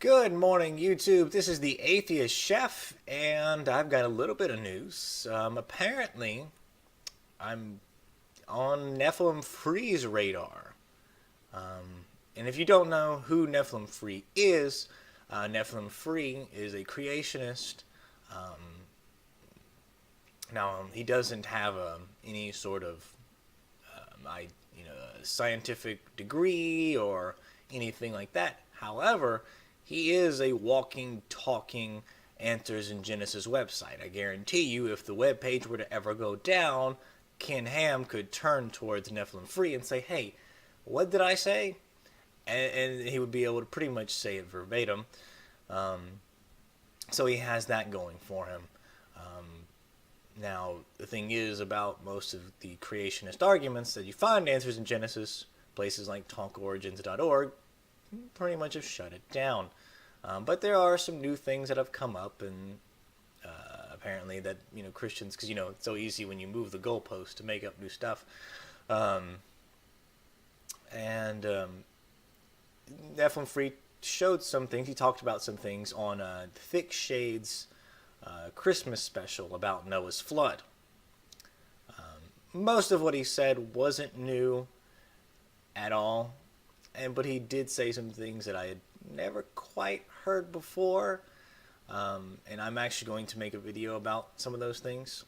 Good morning, YouTube. This is the Atheist Chef, and I've got a little bit of news. Apparently, I'm on Nephilim Free's radar. And if you don't know who Nephilim Free is, Nephilim Free is a creationist. Now, he doesn't have any sort of scientific degree or anything like that. However, he is a walking, talking Answers in Genesis website. I guarantee you, if the web page were to ever go down, Ken Ham could turn towards Nephilim Free and say, "Hey, what did I say?" And he would be able to pretty much say it verbatim. So he has that going for him. Now, the thing is about most of the creationist arguments that you find Answers in Genesis, places like talkorigins.org, pretty much have shut it down. But there are some new things that have come up, and apparently that, Christians, because, it's so easy when you move the goalpost to make up new stuff. And Nephilim Free showed some things. He talked about some things on Thick Shades' Christmas special about Noah's flood. Most of what he said wasn't new at all, but he did say some things that I had never quite heard before, and I'm actually going to make a video about some of those things,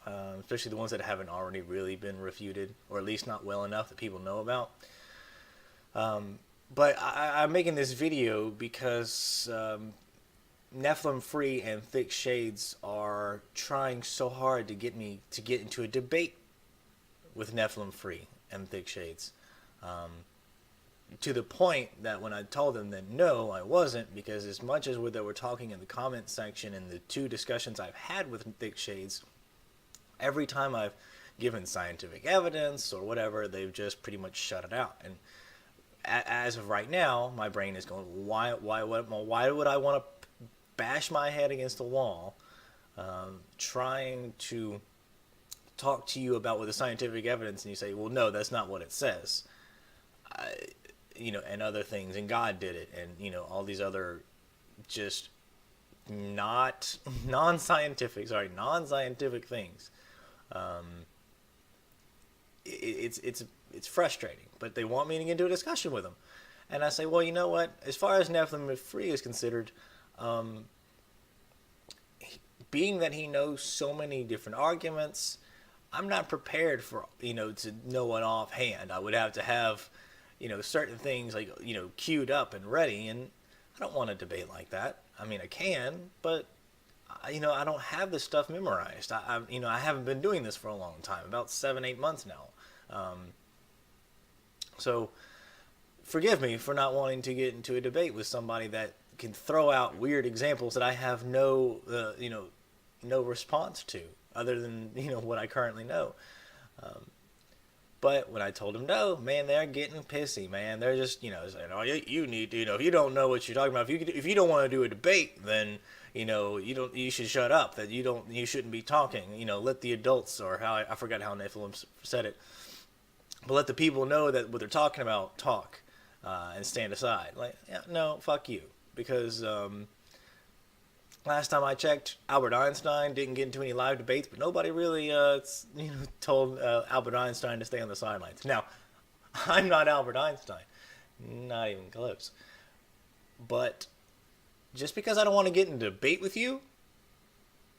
especially the ones that haven't already really been refuted, or at least not well enough that people know about. But I'm making this video because Nephilim Free and Thick Shades are trying so hard to get me to get into a debate with Nephilim Free and Thick Shades. To the point that when I told them that no, I wasn't, because as much as they were talking in the comment section and the two discussions I've had with Thick Shades, every time I've given scientific evidence or whatever, they've just pretty much shut it out. And as of right now, my brain is going, why would I want to bash my head against the wall, trying to talk to you about with the scientific evidence, and you say, well, no, that's not what it says. And other things, and God did it, and, all these other just non-scientific things. It's frustrating, but they want me to get into a discussion with them. And I say, well, you know what? As far as Nephilim Free is considered, being that he knows so many different arguments, I'm not prepared for, to know it offhand. I would have to have, certain things like, queued up and ready, and I don't want to debate like that. I mean, I can, but, I don't have this stuff memorized. I haven't been doing this for a long time, about 7-8 months now. So, forgive me for not wanting to get into a debate with somebody that can throw out weird examples that I have no response to, other than, what I currently know. But when I told them no, man, they're getting pissy, man. They're just, saying, oh, you need to, if you don't know what you're talking about, if you don't want to do a debate, then, you should shut up, that you shouldn't be talking, let the adults, or how, I forgot how Nephilim said it, but let the people know that what they're talking about talk, and stand aside. Like, yeah, no, fuck you. Because, last time I checked, Albert Einstein didn't get into any live debates, but nobody really, told Albert Einstein to stay on the sidelines. Now, I'm not Albert Einstein, not even close. But just because I don't want to get in a debate with you,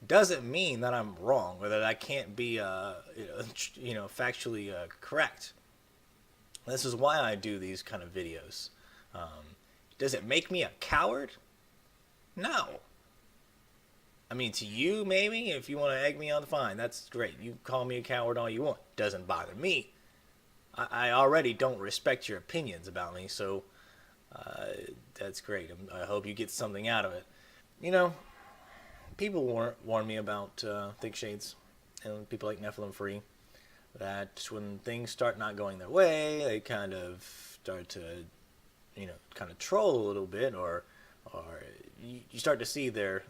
doesn't mean that I'm wrong or that I can't be, factually correct. This is why I do these kind of videos. Does it make me a coward? No. I mean, to you, maybe, if you want to egg me on, fine, that's great. You call me a coward all you want. Doesn't bother me. I already don't respect your opinions about me, so that's great. I hope you get something out of it. People warn me about Thick Shades and people like Nephilim Free, that when things start not going their way, they kind of start to, kind of troll a little bit, or you start to see their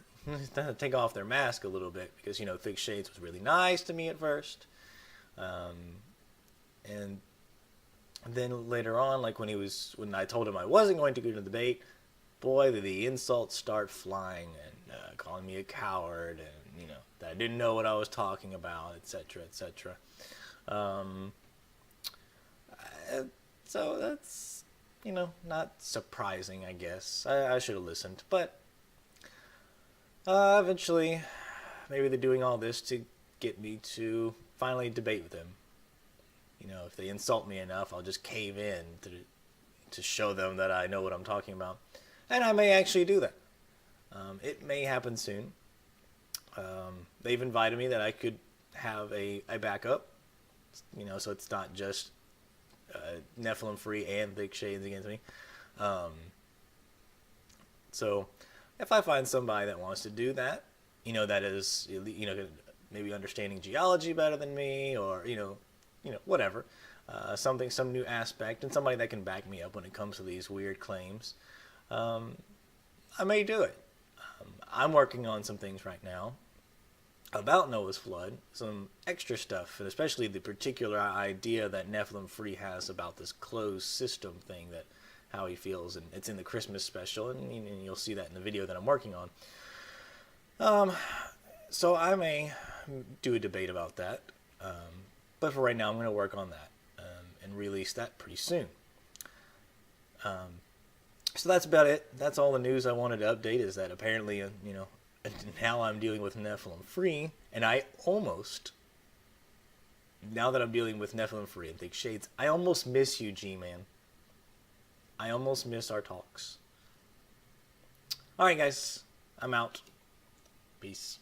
take off their mask a little bit, because Thick Shades was really nice to me at first, and then later on, like when I told him I wasn't going to go to the debate, boy, the insults start flying, and calling me a coward, and that I didn't know what I was talking about, etc., etc. Um, so that's not surprising, I guess. I should have listened, but eventually, maybe they're doing all this to get me to finally debate with them. If they insult me enough, I'll just cave in to show them that I know what I'm talking about. And I may actually do that. It may happen soon. They've invited me that I could have a backup, so it's not just Nephilim free and thick shades against me. So if I find somebody that wants to do that, that is, maybe understanding geology better than me, or whatever, some new aspect, and somebody that can back me up when it comes to these weird claims, I may do it. I'm working on some things right now about Noah's flood, some extra stuff, and especially the particular idea that Nephilim Free has about this closed system thing, that how he feels, and it's in the Christmas special, and you'll see that in the video that I'm working on. So I may do a debate about that, but for right now I'm going to work on that and release that pretty soon. So that's about it. That's all the news I wanted to update, is that apparently, now I'm dealing with Nephilim Free, and I almost, now that I'm dealing with Nephilim Free and Thick Shades, I almost miss you, G-Man. I almost miss our talks. Alright guys, I'm out. Peace.